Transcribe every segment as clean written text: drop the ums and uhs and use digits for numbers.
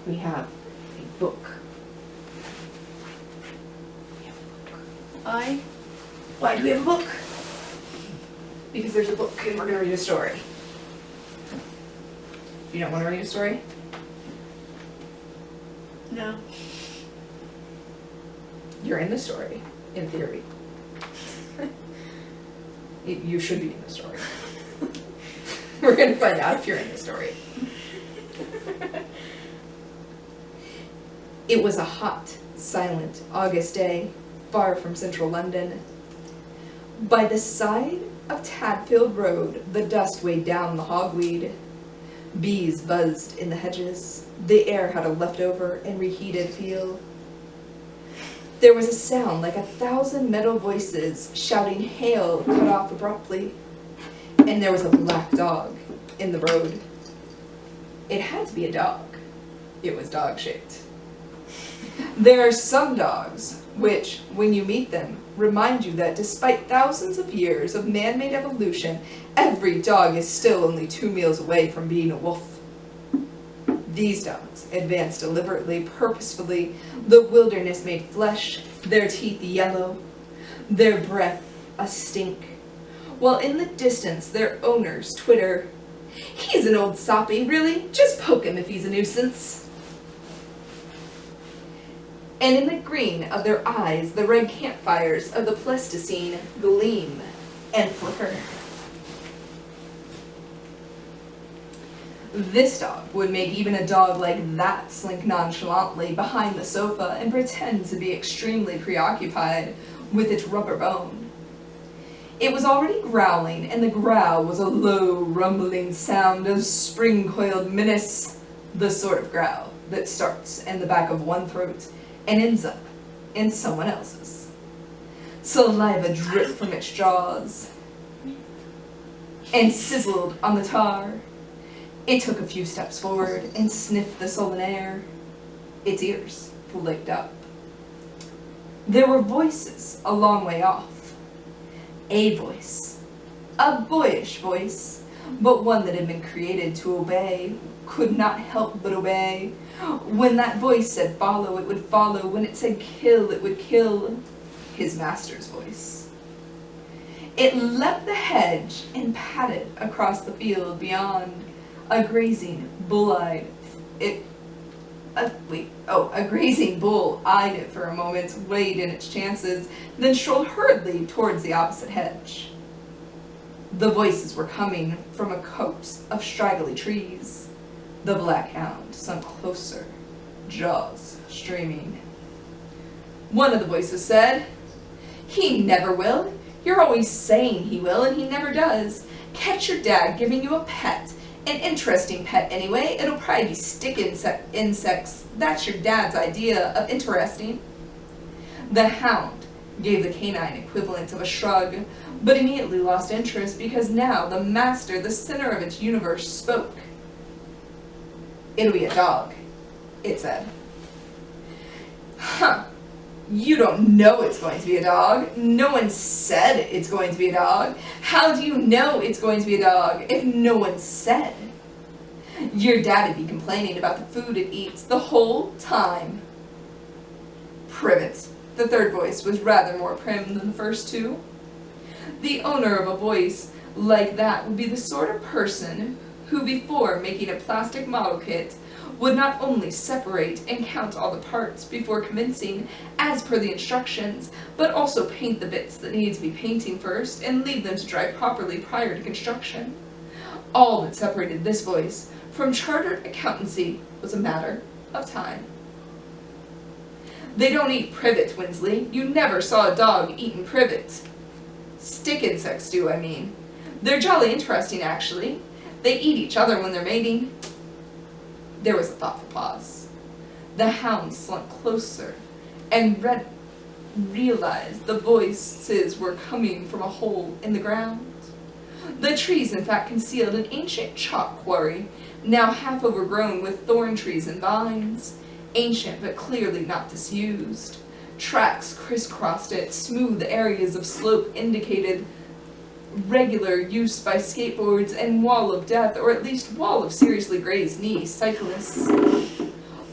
we have a book. Why do we have a book? Because there's a book and we're going to read a story. You don't want to read a story? No. You're in the story, in theory. You should be in the story. We're going to find out if you're in the story. It was a hot, silent August day, far from central London. By the side of Tadfield Road, the dust weighed down the hogweed. Bees buzzed in the hedges. The air had a leftover and reheated feel. There was a sound like 1,000 metal voices shouting hail cut off abruptly. And there was a black dog in the road. It had to be a dog. It was dog-shaped. There are some dogs which, when you meet them, remind you that despite thousands of years of man-made evolution, every dog is still only 2 meals away from being a wolf. These dogs advanced deliberately, purposefully, the wilderness-made flesh, their teeth yellow, their breath a stink, while in the distance their owners twitter, "He's an old soppy, really, just poke him if he's a nuisance." And in the green of their eyes, the red campfires of the Pleistocene gleam and flicker. This dog would make even a dog like that slink nonchalantly behind the sofa and pretend to be extremely preoccupied with its rubber bone. It was already growling, and the growl was a low, rumbling sound of spring-coiled menace, the sort of growl that starts in the back of one throat and ends up in someone else's. Saliva dripped from its jaws and sizzled on the tar. It took a few steps forward and sniffed the sullen air. Its ears flicked up. There were voices a long way off. A voice, a boyish voice, but one that had been created to obey, could not help but obey. When that voice said follow, it would follow. When it said kill, it would kill. His master's voice. It leapt the hedge and padded across the field beyond. A grazing bull-eyed a grazing bull eyed it for a moment, weighed in its chances, then strolled hurriedly towards the opposite hedge. The voices were coming from a copse of straggly trees. The black hound sunk closer, jaws streaming. One of the voices said, "He never will. You're always saying he will, and he never does. Catch your dad giving you a pet. An interesting pet, anyway. It'll probably be stick insects. That's your dad's idea of interesting." The hound gave the canine equivalent of a shrug, but immediately lost interest because now the master, the center of its universe, spoke. "It'll be a dog," it said. "Huh. You don't know it's going to be a dog. No one said it's going to be a dog. How do you know it's going to be a dog if no one said? Your dad'd be complaining about the food it eats the whole time." "Privet," the third voice was rather more prim than the first two. The owner of a voice like that would be the sort of person who, before making a plastic model kit, would not only separate and count all the parts before commencing, as per the instructions, but also paint the bits that need to be painting first and leave them to dry properly prior to construction. All that separated this voice from chartered accountancy was a matter of time. "They don't eat privet, Winsley. You never saw a dog eating privet. Stick insects do, I mean. They're jolly interesting, actually. They eat each other when they're mating." There was a thoughtful pause. The hound slunk closer and realized the voices were coming from a hole in the ground. The trees, in fact, concealed an ancient chalk quarry, now half overgrown with thorn trees and vines. Ancient, but clearly not disused. Tracks crisscrossed it, smooth areas of slope indicated regular use by skateboards, and wall of death, or at least wall of seriously grazed knee cyclists.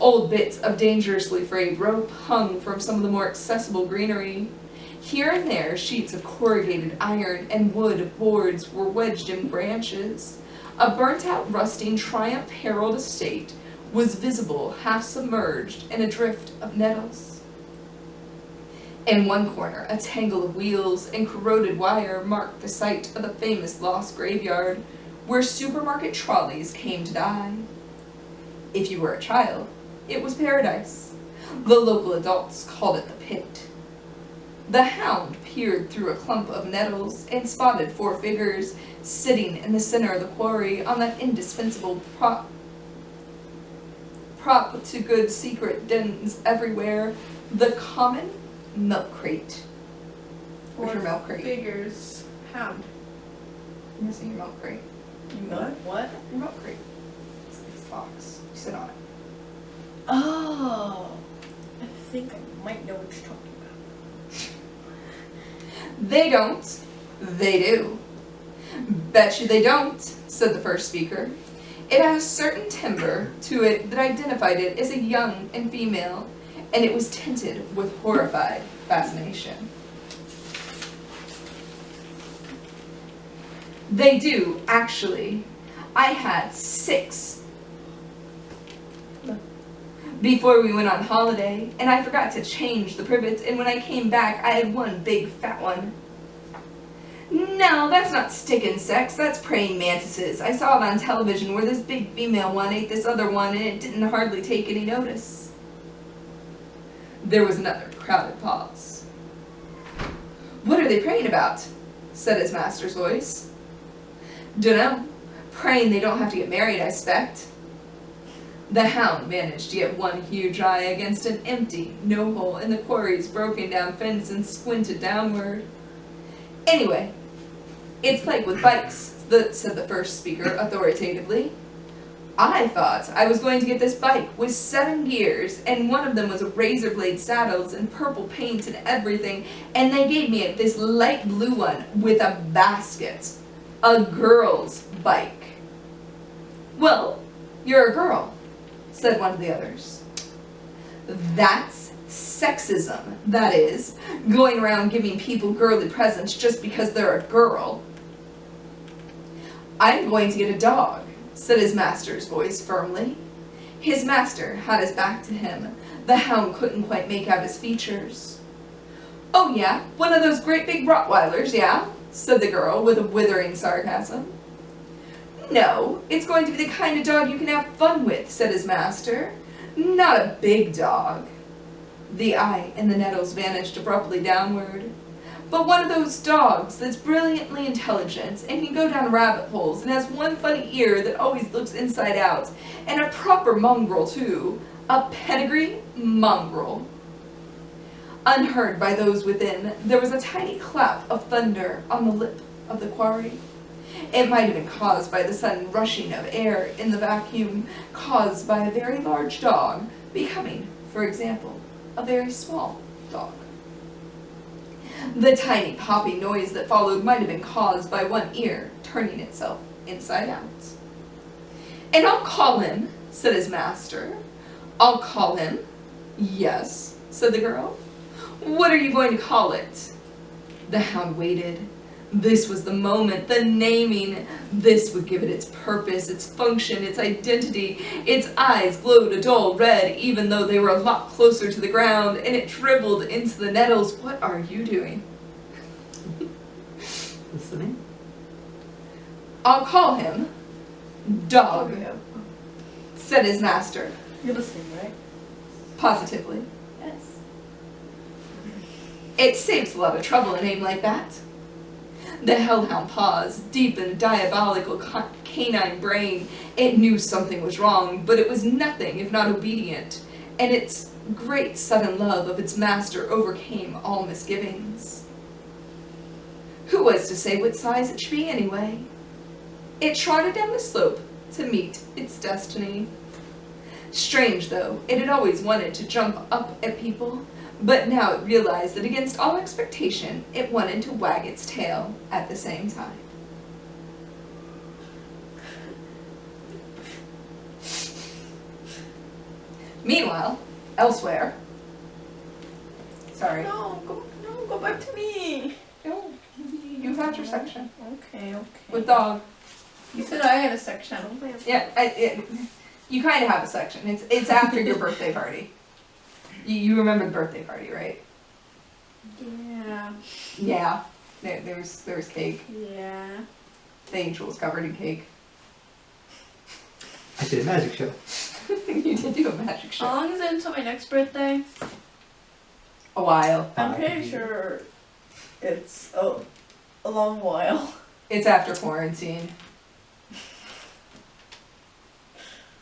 Old bits of dangerously frayed rope hung from some of the more accessible greenery. Here and there, sheets of corrugated iron and wood boards were wedged in branches. A burnt-out, rusting Triumph Herald estate was visible, half submerged in a drift of nettles. In one corner, a tangle of wheels and corroded wire marked the site of the famous lost graveyard, where supermarket trolleys came to die. If you were a child, it was paradise. The local adults called it the pit. The hound peered through a clump of nettles and spotted 4 figures sitting in the center of the quarry on that indispensable prop to good secret dens everywhere, the common milk crate. Where's your milk crate? Figures. Hound. I'm missing your milk crate. What? Your milk crate. It's a box. You sit on it. Oh. I think I might know what you're talking about. They don't. They do. Bet you they don't, said the first speaker. It had a certain timbre to it that identified it as a young and female, and it was tinted with horrified fascination. They do, actually. I had 6 before we went on holiday, and I forgot to change the privets, and when I came back, I had 1 big fat one. No, that's not stick insects, that's praying mantises. I saw it on television where this big female one ate this other one, and it didn't hardly take any notice. There was another crowded pause. What are they praying about? Said his master's voice. Dunno. Praying they don't have to get married, I expect. The hound managed to get 1 huge eye against an empty no-hole in the quarry's broken-down fence and squinted downward. Anyway, it's like with bikes, said the first speaker authoritatively. I thought I was going to get this bike with 7 gears, and one of them was a razor blade saddles and purple paint and everything, and they gave me this light blue one with a basket. A girl's bike. Well, you're a girl, said one of the others. That's sexism, that is, going around giving people girly presents just because they're a girl. I'm going to get a dog, said his master's voice firmly. His master had his back to him. The hound couldn't quite make out his features. Oh yeah, one of those great big Rottweilers, yeah, said the girl with a withering sarcasm. No, it's going to be the kind of dog you can have fun with, said his master. Not a big dog. The eye in the nettles vanished abruptly downward. But one of those dogs that's brilliantly intelligent and can go down rabbit holes and has 1 funny ear that always looks inside out, and a proper mongrel too, a pedigree mongrel. Unheard by those within, there was a tiny clap of thunder on the lip of the quarry. It might have been caused by the sudden rushing of air in the vacuum, caused by a very large dog becoming, for example, a very small dog. The tiny popping noise that followed might have been caused by 1 ear turning itself inside out. And I'll call him, said his master. I'll call him. Yes, said the girl. What are you going to call it? The hound waited. This was the moment, the naming. This would give it its purpose, its function, its identity. Its eyes glowed a dull red, even though they were a lot closer to the ground, and it dribbled into the nettles. What are you doing? Listening. I'll call him Dog, Yeah. said his master, You're listening, right? positively. Yes. It saves a lot of trouble, a name like that. The hellhound paused, deep in diabolical canine brain. It knew something was wrong, but it was nothing if not obedient, and its great sudden love of its master overcame all misgivings. Who was to say what size it should be anyway? It trotted down the slope to meet its destiny. Strange, though, it had always wanted to jump up at people, but now it realized that against all expectation, it wanted to wag its tail at the same time. Meanwhile, elsewhere. Sorry. No, go back to me. No, you found your section. Okay. With dog. You said I had a section. Yeah, you kind of have a section. It's after your birthday party. You remember the birthday party, right? Yeah. Yeah. There was cake. Yeah. The angel was covered in cake. I did a magic show. You did do a magic show. How long is it until my next birthday? A while. I'm pretty sure it's a long while. It's after quarantine.